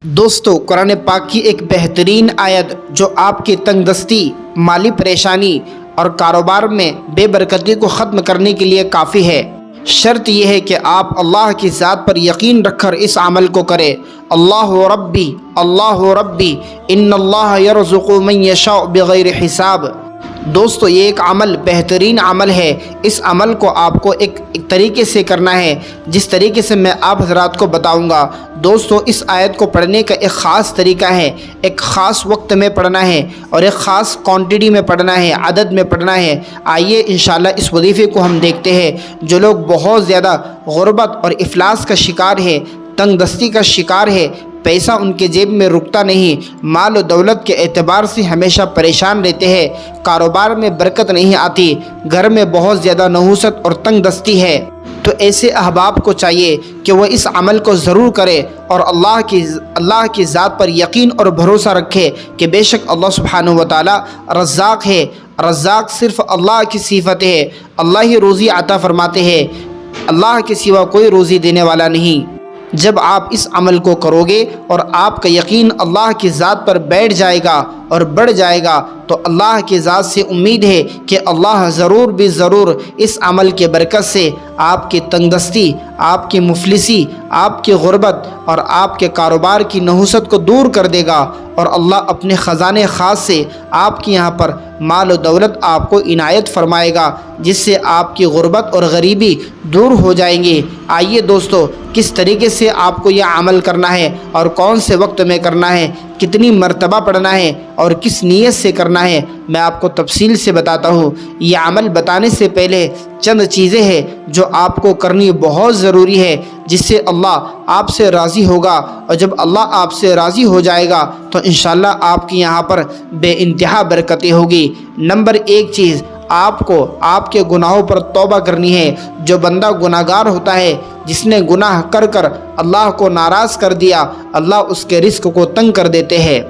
دوستو قرآن پاک کی ایک بہترین آیت جو آپ کی تنگ دستی، مالی پریشانی اور کاروبار میں بے برکتی کو ختم کرنے کے لیے کافی ہے۔ شرط یہ ہے کہ آپ اللہ کی ذات پر یقین رکھ کر اس عمل کو کریں۔ اللہ ربی ان اللہ یرزق من یشاء بغیر حساب۔ دوستو یہ ایک عمل بہترین عمل ہے۔ اس عمل کو آپ کو ایک طریقے سے کرنا ہے جس طریقے سے میں آپ حضرات کو بتاؤں گا۔ دوستو اس آیت کو پڑھنے کا ایک خاص طریقہ ہے، ایک خاص وقت میں پڑھنا ہے اور ایک خاص کوانٹٹی میں پڑھنا ہے، عدد میں پڑھنا ہے۔ آئیے انشاءاللہ اس وظیفے کو ہم دیکھتے ہیں۔ جو لوگ بہت زیادہ غربت اور افلاس کا شکار ہے، تنگ دستی کا شکار ہے، پیسہ ان کے جیب میں رکتا نہیں، مال و دولت کے اعتبار سے ہمیشہ پریشان رہتے ہیں، کاروبار میں برکت نہیں آتی، گھر میں بہت زیادہ نحوست اور تنگ دستی ہے، تو ایسے احباب کو چاہیے کہ وہ اس عمل کو ضرور کرے اور اللہ کی ذات پر یقین اور بھروسہ رکھے کہ بے شک اللہ سبحانہ و تعالی رزاق ہے۔ رزاق صرف اللہ کی صفت ہے، اللہ ہی روزی عطا فرماتے ہیں، اللہ کے سوا کوئی روزی دینے والا نہیں۔ جب آپ اس عمل کو کرو گے اور آپ کا یقین اللہ کی ذات پر بیٹھ جائے گا اور بڑھ جائے گا تو اللہ کی ذات سے امید ہے کہ اللہ ضرور بھی ضرور اس عمل کے برکت سے آپ کی تنگ دستی، آپ کی مفلسی، آپ کی غربت اور آپ کے کاروبار کی نحوست کو دور کر دے گا، اور اللہ اپنے خزانے خاص سے آپ کے یہاں پر مال و دولت آپ کو عنایت فرمائے گا، جس سے آپ کی غربت اور غریبی دور ہو جائیں گی۔ آئیے دوستو کس طریقے سے آپ کو یہ عمل کرنا ہے اور کون سے وقت میں کرنا ہے، کتنی مرتبہ پڑھنا ہے اور کس نیت سے کرنا ہے، میں آپ کو تفصیل سے بتاتا ہوں۔ یہ عمل بتانے سے پہلے چند چیزیں ہیں جو آپ کو کرنی بہت ضروری ہے، جس سے اللہ آپ سے راضی ہوگا، اور جب اللہ آپ سے راضی ہو جائے گا تو انشاءاللہ آپ کی یہاں پر بے انتہا برکتیں ہوگی۔ نمبر ایک چیز، آپ کو آپ کے گناہوں پر توبہ کرنی ہے۔ جو بندہ گناہ گار ہوتا ہے، جس نے گناہ کر کر اللہ کو ناراض کر دیا، اللہ اس کے رزق کو تنگ کر دیتے ہیں،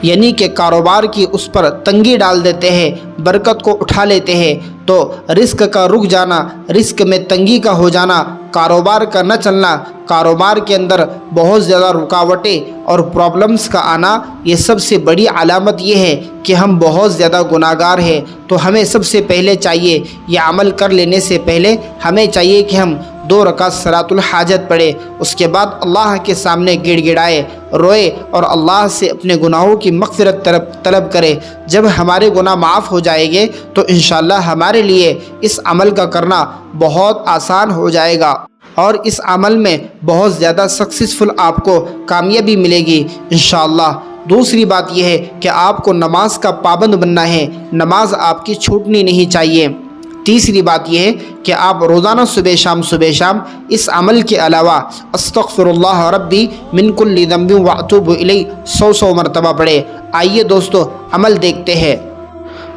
یعنی کہ کاروبار کی اس پر تنگی ڈال دیتے ہیں، برکت کو اٹھا لیتے ہیں۔ تو رزق کا رک جانا، رزق میں تنگی کا ہو جانا، کاروبار کا نہ چلنا، کاروبار کے اندر بہت زیادہ رکاوٹیں اور پرابلمز کا آنا، یہ سب سے بڑی علامت یہ ہے کہ ہم بہت زیادہ گناہ گار ہیں۔ تو ہمیں سب سے پہلے چاہیے، یہ عمل کر لینے سے پہلے ہمیں چاہیے کہ ہم 2 رکعت صلاۃ الحاجت پڑھے، اس کے بعد اللہ کے سامنے گڑ گڑائے، روئے اور اللہ سے اپنے گناہوں کی مغفرت طلب کرے۔ جب ہمارے گناہ معاف ہو جائیں گے تو انشاءاللہ ہمارے لیے اس عمل کا کرنا بہت آسان ہو جائے گا، اور اس عمل میں بہت زیادہ سکسیسفل آپ کو کامیابی ملے گی انشاءاللہ۔ دوسری بات یہ ہے کہ آپ کو نماز کا پابند بننا ہے، نماز آپ کی چھوٹنی نہیں چاہیے۔ تیسری بات یہ ہے کہ آپ روزانہ صبح شام اس عمل کے علاوہ استغفر اللہ ربی من کل ذنب واتوب الیہ 100 مرتبہ پڑھے۔ آئیے دوستو عمل دیکھتے ہیں۔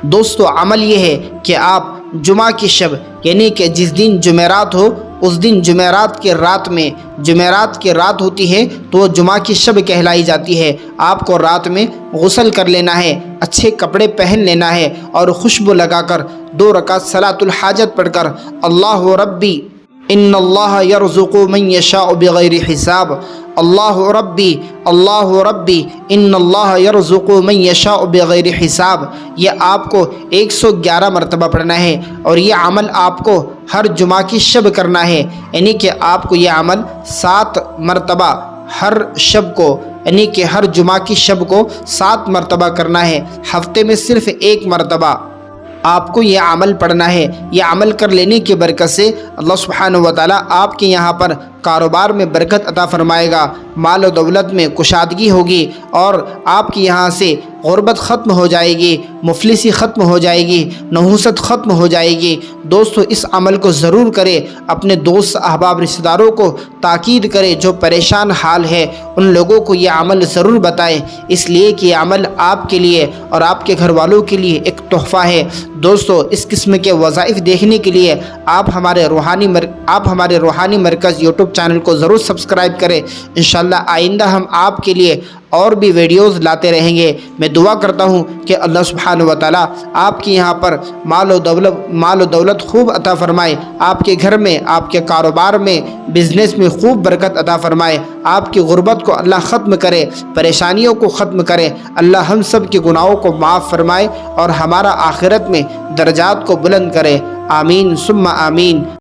دوستو عمل یہ ہے کہ آپ جمعہ کی شب، یعنی کہ جس دن جمعرات ہو، اس دن جمعرات کے رات میں، جمعرات کی رات ہوتی ہے تو وہ جمعہ کی شب کہلائی جاتی ہے۔ آپ کو رات میں غسل کر لینا ہے، اچھے کپڑے پہن لینا ہے اور خوشبو لگا کر 2 رکعت صلاۃ الحاجت پڑھ کر اللہ ربی ان اللہ یرزق من یشاء بغیر حساب، اللہ ربی ان اللہ یرزق من یشاء بغیر حساب، یہ آپ کو 111 مرتبہ پڑھنا ہے، اور یہ عمل آپ کو ہر جمعہ کی شب کرنا ہے، یعنی کہ آپ کو یہ عمل 7 مرتبہ ہر شب کو، یعنی کہ ہر جمعہ کی شب کو 7 مرتبہ کرنا ہے، ہفتے میں صرف 1 مرتبہ آپ کو یہ عمل پڑھنا ہے۔ یہ عمل کر لینے کی برکت سے اللہ سبحانہ و تعالیٰ آپ کے یہاں پر کاروبار میں برکت عطا فرمائے گا، مال و دولت میں کشادگی ہوگی، اور آپ کے یہاں سے غربت ختم ہو جائے گی، مفلسی ختم ہو جائے گی، نحوست ختم ہو جائے گی۔ دوستو اس عمل کو ضرور کرے، اپنے دوست احباب رشتہ داروں کو تاکید کرے جو پریشان حال ہے، ان لوگوں کو یہ عمل ضرور بتائیں، اس لیے کہ یہ عمل آپ کے لیے اور آپ کے گھر والوں کے لیے ایک تحفہ ہے۔ دوستو اس قسم کے وظائف دیکھنے کے لیے آپ ہمارے روحانی مرکز یوٹیوب چینل کو ضرور سبسکرائب کریں۔ انشاءاللہ آئندہ ہم آپ کے لیے اور بھی ویڈیوز لاتے رہیں گے۔ میں دعا کرتا ہوں کہ اللہ سبحانہ سبحانہ و تعالیٰ آپ کی یہاں پر مال و دولت خوب عطا فرمائے، آپ کے گھر میں، آپ کے کاروبار میں، بزنس میں خوب برکت عطا فرمائے، آپ کی غربت کو اللہ ختم کرے، پریشانیوں کو ختم کرے، اللہ ہم سب کے گناہوں کو معاف فرمائے اور ہمارا آخرت میں درجات کو بلند کرے، آمین ثم آمین۔